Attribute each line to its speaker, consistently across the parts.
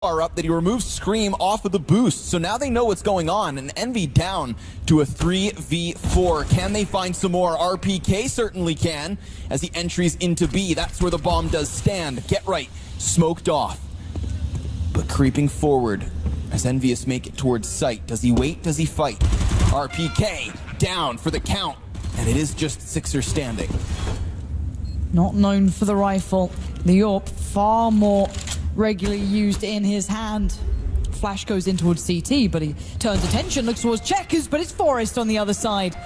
Speaker 1: far up that he removes Scream off of the boost. So now they know what's going on, and Envy down to a 3v4. Can they find some more? RPK certainly can, as he entries into B. That's where the bomb does stand. Get right, smoked off. But creeping forward as EnvyUS make it towards site. Does he wait? Does he fight? RPK down for the count, and it is just Sixer standing.
Speaker 2: Not known for the rifle. The AWP far more regularly used in his hand. Flash goes in towards CT, but he turns attention, looks towards Checkers, but it's Forest on the other side.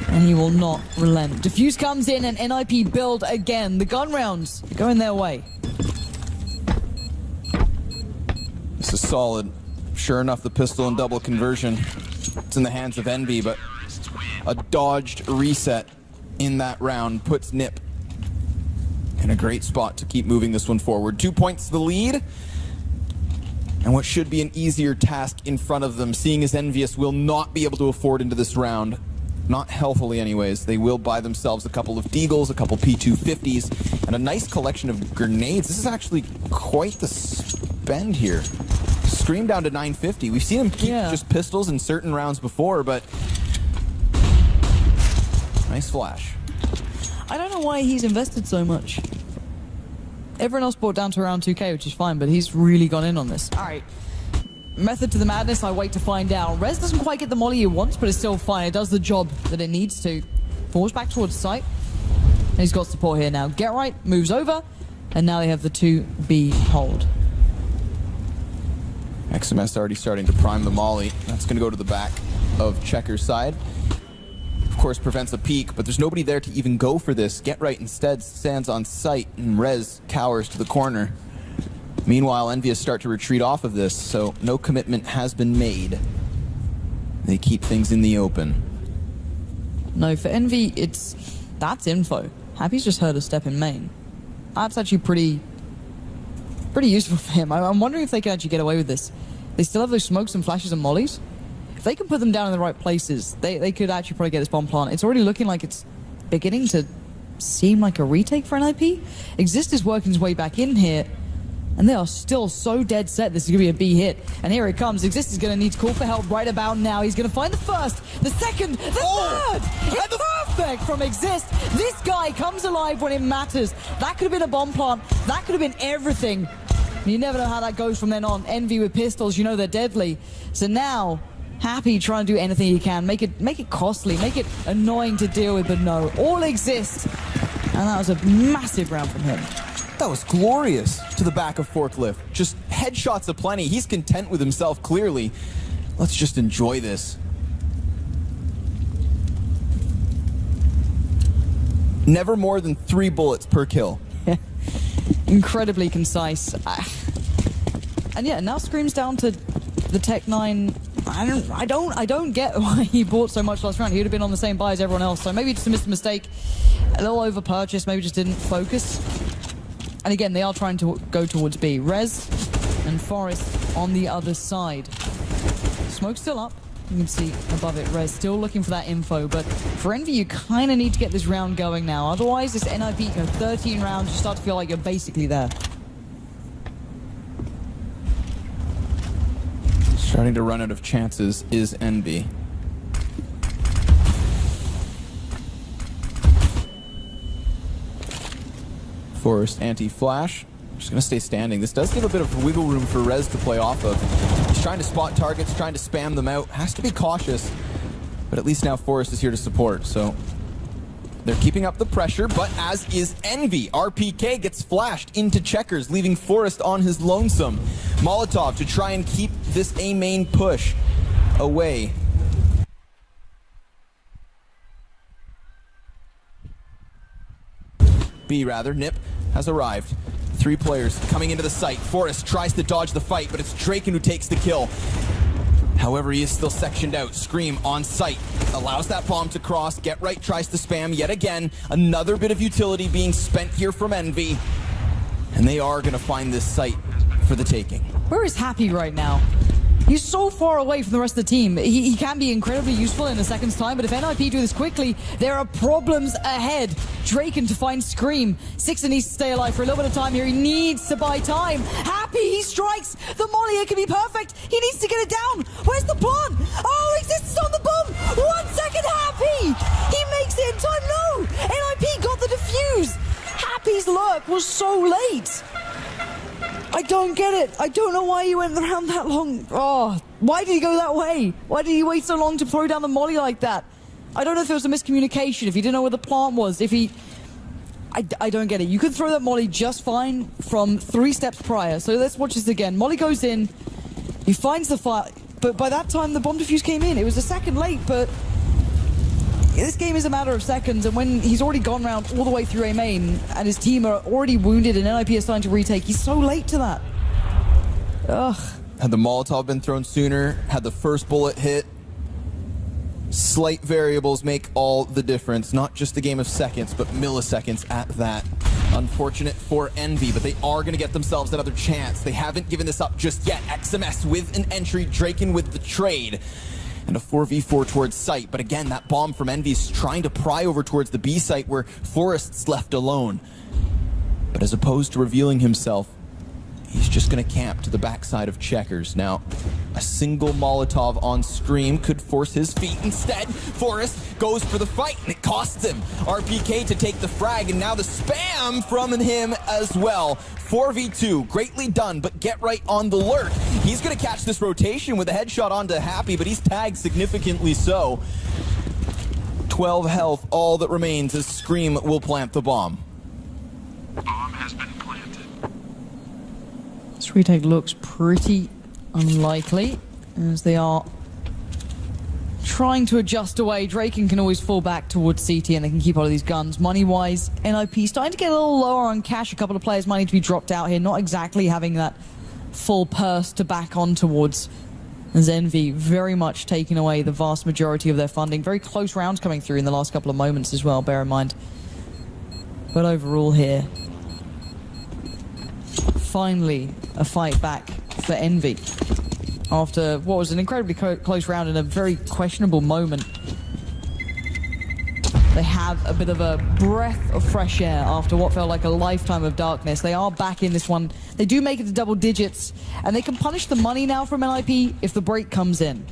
Speaker 2: And he will not relent. Diffuse comes in and NIP build again. The gun rounds are going their way.
Speaker 1: This is solid. Sure enough, the pistol and double conversion. It's in the hands of Envy, but a dodged reset in that round puts Nip in a great spot to keep moving this one forward. 2 points to the lead, and what should be an easier task in front of them, seeing as EnvyUS will not be able to afford into this round. Not healthily anyways. They will buy themselves a couple of Deagles, a couple P250s, and a nice collection of grenades. This is actually quite the spend here. Scream down to 950. We've seen him keep just pistols in certain rounds before, but nice flash.
Speaker 2: I don't know why he's invested so much. Everyone else brought down to around 2k, which is fine, but he's really gone in on this. All right. Method to the madness, I wait to find out. Rez doesn't quite get the molly he wants, but it's still fine. It does the job that it needs to. Falls back towards site. And he's got support here now. Get right, moves over, and now they have the 2B hold.
Speaker 1: XMS already starting to prime the molly. That's going to go to the back of Checker's side. Of course, prevents a peek, but there's nobody there to even go for this. Get right instead stands on site, and Rez cowers to the corner. Meanwhile, EnvyUS start to retreat off of this, so no commitment has been made. They keep things in the open.
Speaker 2: No, for Envy, that's info. Happy's just heard a step in main. That's actually pretty useful for him. I'm wondering if they can actually get away with this. They still have those smokes and flashes and mollies. If they can put them down in the right places, they could actually probably get this bomb plant. It's already looking like it's beginning to seem like a retake for NIP. Exist is working his way back in here, and they are still so dead set this is going to be a B hit. And here it comes. Exist is going to need to call for help right about now. He's going to find the first, the second, the third! It's perfect from Exist. This guy comes alive when it matters. That could have been a bomb plant. That could have been everything. You never know how that goes from then on. Envy with pistols, you know they're deadly. So now, Happy trying to do anything he can. Make it costly, make it annoying to deal with, but no. All Exist. And that was a massive round from him.
Speaker 1: That was glorious to the back of Forklift. Just headshots aplenty. He's content with himself, clearly. Let's just enjoy this. Never more than 3 bullets per kill.
Speaker 2: Incredibly concise. And yeah, now Scream's down to the Tech 9. I don't get why he bought so much last round. He would have been on the same buy as everyone else. So maybe just missed a mistake. A little over purchase, maybe just didn't focus. And again, they are trying to go towards B. Rez and Forest on the other side. Smoke's still up. You can see above it, Rez still looking for that info. But for Envy, you kind of need to get this round going now. Otherwise, this NIP, 13 rounds, you start to feel like you're basically there.
Speaker 1: Starting to run out of chances is Envy. Forest anti-flash. Just going to stay standing. This does give a bit of wiggle room for Rez to play off of. He's trying to spot targets, trying to spam them out. Has to be cautious. But at least now Forest is here to support, so they're keeping up the pressure, but as is Envy. RPK gets flashed into Checkers, leaving Forest on his lonesome. Molotov to try and keep this A main push away. B rather, Nip has arrived. 3 players coming into the site. Forest tries to dodge the fight, but it's Draken who takes the kill. However, he is still sectioned out. Scream on site. Allows that bomb to cross. Get right tries to spam yet again. Another bit of utility being spent here from Envy. And they are going to find this site for the taking.
Speaker 2: Where is Happy right now? He's so far away from the rest of the team. He can be incredibly useful in a second's time, but if NIP do this quickly, there are problems ahead. Draken to find Scream. Sixer needs to stay alive for a little bit of time here. He needs to buy time. Happy, he strikes. The molly, it can be perfect. He needs to get it down. Where's the plant? Oh, exists on the bomb. 1 second, Happy. He makes it in time. No, NIP got the defuse. Happy's lurk was so late. I don't get it. I don't know why he went around that long. Oh, why did he go that way? Why did he wait so long to throw down the molly like that? I don't know if it was a miscommunication, if he didn't know where the plant was, if he... I don't get it. You could throw that molly just fine from 3 steps prior. So let's watch this again. Molly goes in. He finds the fire. But by that time, the bomb defuse came in. It was a second late, but... This game is a matter of seconds, and when he's already gone around all the way through A main, and his team are already wounded, and NIP is starting to retake, he's so late to that. Ugh.
Speaker 1: Had the Molotov been thrown sooner, had the first bullet hit, slight variables make all the difference. Not just a game of seconds, but milliseconds at that. Unfortunate for Envy, but they are going to get themselves another chance. They haven't given this up just yet. XMS with an entry, Draken with the trade. And a 4v4 towards site, but again, that bomb from Envy's trying to pry over towards the B site where Forrest's left alone. But as opposed to revealing himself, he's just gonna camp to the backside of Checkers. Now, a single Molotov on Scream could force his feet. Instead, Forrest goes for the fight, and it costs him RPK to take the frag, and now the spam from him as well. 4v2, greatly done, but get right on the lurk. He's gonna catch this rotation with a headshot onto Happy, but he's tagged significantly so. 12 health, all that remains as Scream will plant the bomb.
Speaker 3: Bomb has been planted.
Speaker 2: This retake looks pretty unlikely, as they are trying to adjust away. Draken can always fall back towards CT, and they can keep all of these guns. Money-wise, NIP starting to get a little lower on cash. A couple of players might need to be dropped out here, not exactly having that full purse to back on towards. As Envy very much taking away the vast majority of their funding. Very close rounds coming through in the last couple of moments as well, bear in mind. But overall here, finally a fight back for Envy. After what was an incredibly close round in a very questionable moment. They have a bit of a breath of fresh air after what felt like a lifetime of darkness. They are back in this one. They do make it to double digits, and they can punish the money now from NIP if the break comes in.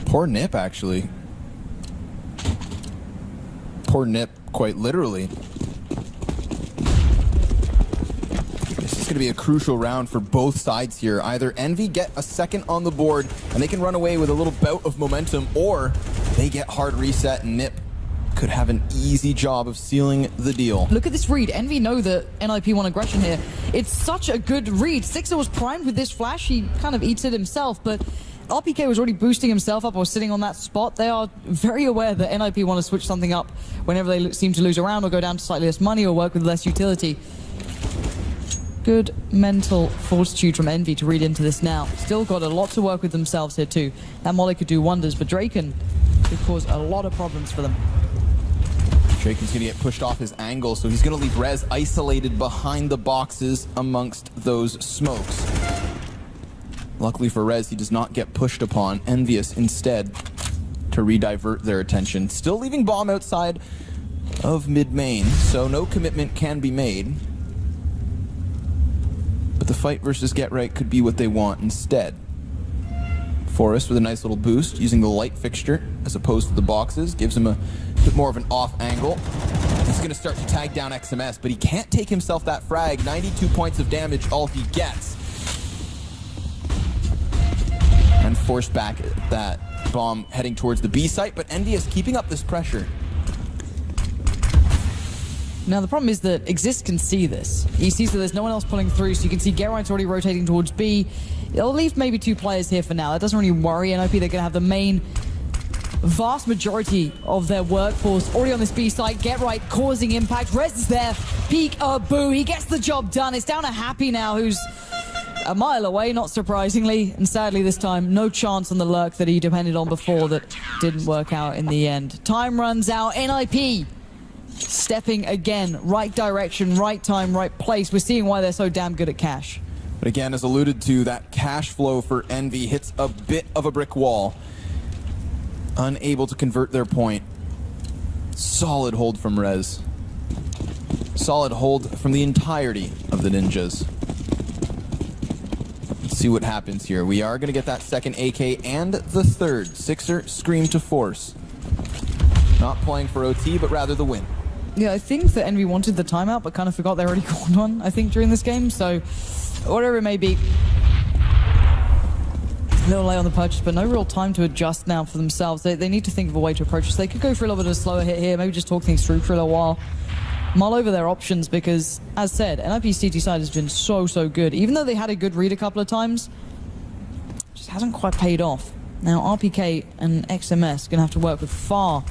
Speaker 1: Poor Nip, actually. Poor Nip, quite literally. Going to be a crucial round for both sides here. Either Envy get a second on the board and they can run away with a little bout of momentum, or they get hard reset and Nip could have an easy job of sealing the deal.
Speaker 2: Look at this read. Envy know that NIP want aggression here. It's such a good read. Sixer was primed with this flash. He kind of eats it himself, but RPK was already boosting himself up or sitting on that spot. They are very aware that NIP want to switch something up whenever they seem to lose a round or go down to slightly less money or work with less utility. Good mental fortitude from Envy to read into this now. Still got a lot to work with themselves here too. That molly could do wonders, but Draken could cause a lot of problems for them.
Speaker 1: Draken's gonna get pushed off his angle, so he's gonna leave Rez isolated behind the boxes amongst those smokes. Luckily for Rez, he does not get pushed upon. EnvyUS instead to redivert their attention. Still leaving bomb outside of mid-main, so no commitment can be made. But the fight versus get right could be what they want instead. Forrest with a nice little boost using the light fixture as opposed to the boxes. Gives him a bit more of an off angle. He's going to start to tag down XMS, but he can't take himself that frag. 92 points of damage, all he gets. And forced back that bomb heading towards the B site, but EnvyUS keeping up this pressure.
Speaker 2: Now the problem is that Exist can see this. He sees that there's no one else pulling through, so you can see Gerrite's already rotating towards B. It'll leave maybe 2 players here for now. That doesn't really worry NIP. They're going to have the main vast majority of their workforce already on this B site. Gerrite causing impact. Rez is there. Peek-a-boo. He gets the job done. It's down to Happy now, who's a mile away, not surprisingly. And sadly this time, no chance on the lurk that he depended on before that didn't work out in the end. Time runs out. NIP stepping again. Right direction, right time, right place. We're seeing why they're so damn good at cash.
Speaker 1: But again, as alluded to, that cash flow for Envy hits a bit of a brick wall. Unable to convert their point. Solid hold from Rez. Solid hold from the entirety of the Ninjas. Let's see what happens here. We are going to get that second AK and the third. Sixer, Scream to force. Not playing for OT, but rather the win.
Speaker 2: Yeah, I think that Envy wanted the timeout, but kind of forgot they already got one, I think, during this game. So, whatever it may be. A little late on the purchase, but no real time to adjust now for themselves. They need to think of a way to approach this. They could go for a little bit of a slower hit here, maybe just talk things through for a little while. Mull over their options because, as said, NIP's CT side has been so good. Even though they had a good read a couple of times, just hasn't quite paid off. Now, RPK and XMS going to have to work with far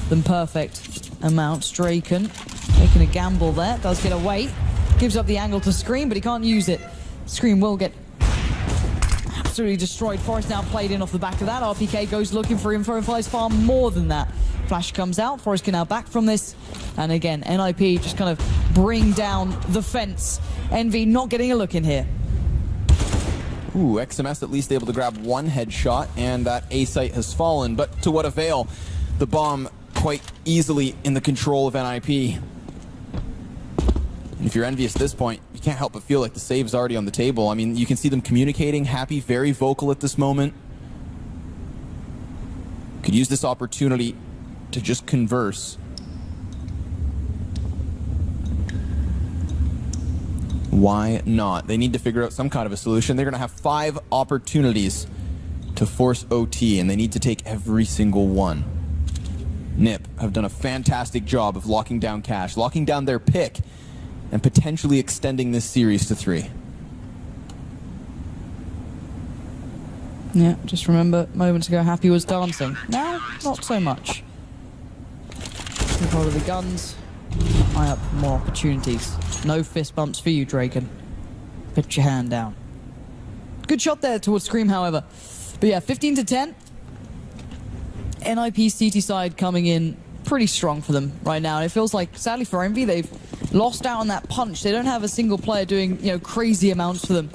Speaker 2: than perfect amounts. Draken taking a gamble there, does get away. Gives up the angle to Scream, but he can't use it. Scream will get absolutely destroyed. Forrest now played in off the back of that. RPK goes looking for info and finds far more than that. Flash comes out. Forrest can now back from this. And again, NIP just kind of bring down the fence. Envy not getting a look in here.
Speaker 1: Ooh, XMS at least able to grab one headshot, and that A site has fallen. But to what avail? The bomb quite easily in the control of NIP. And if you're envious at this point, you can't help but feel like the save's already on the table. I mean, you can see them communicating. Happy, very vocal at this moment. Could use this opportunity to just converse. Why not? They need to figure out some kind of a solution. They're going to have 5 opportunities to force OT, and they need to take every single one. NIP have done a fantastic job of locking down cash, locking down their pick, and potentially extending this series to 3.
Speaker 2: Yeah, just remember moments ago Happy was dancing. Now, not so much. Take hold of the guns. Eye up for more opportunities. No fist bumps for you, Draken. Put your hand down. Good shot there towards Scream, however. But yeah, 15 to 10. NIP's CT side coming in pretty strong for them right now. And it feels like, sadly for Envy, they've lost out on that punch. They don't have a single player doing, you know, crazy amounts for them.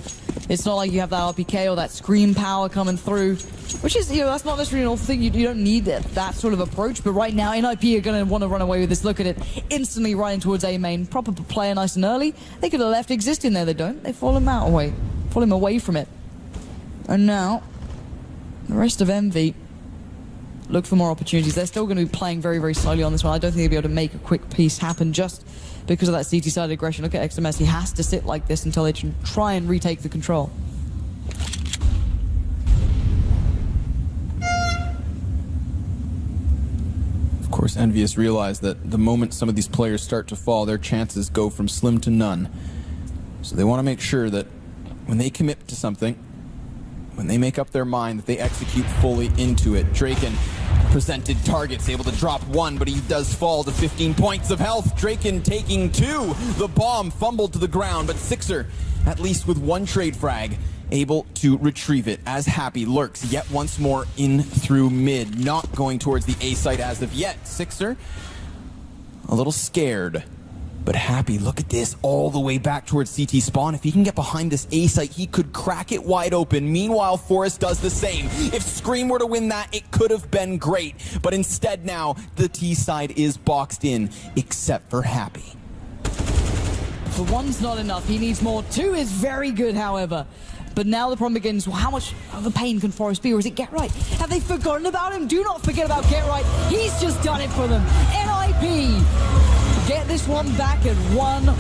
Speaker 2: It's not like you have that RPK or that Scream power coming through, which is, you know, that's not necessarily an awful thing. You don't need that sort of approach. But right now, NIP are going to want to run away with this. Look at it, instantly running towards A main. Proper player, nice and early. They could have left Exist in there. They don't. They fall him away from it. And now, the rest of Envy look for more opportunities. They're still going to be playing very slowly on this one. I don't think they'll be able to make a quick piece happen just because of that CT side aggression. Look at XMS. He has to sit like this until they can try and retake the control.
Speaker 1: Of course, EnvyUS realize that the moment some of these players start to fall, their chances go from slim to none. So they want to make sure that when they commit to something, when they make up their mind, that they execute fully into it. Draken presented targets, able to drop 1, but he does fall to 15 points of health. Draken taking 2. The bomb fumbled to the ground, but Sixer, at least with 1 trade frag, able to retrieve it as Happy lurks yet once more in through mid, not going towards the A site as of yet. Sixer, a little scared. But Happy, look at this, all the way back towards CT spawn. If he can get behind this A site, he could crack it wide open. Meanwhile, Forrest does the same. If Scream were to win that, it could have been great. But instead now, the T side is boxed in, except for Happy.
Speaker 2: For 1's not enough, he needs more. 2 is very good, however. But now the problem begins, well, how much of the pain can Forrest be, or is it Get Right? Have they forgotten about him? Do not forget about Get Right. He's just done it for them. NIP get this one back at 1-1.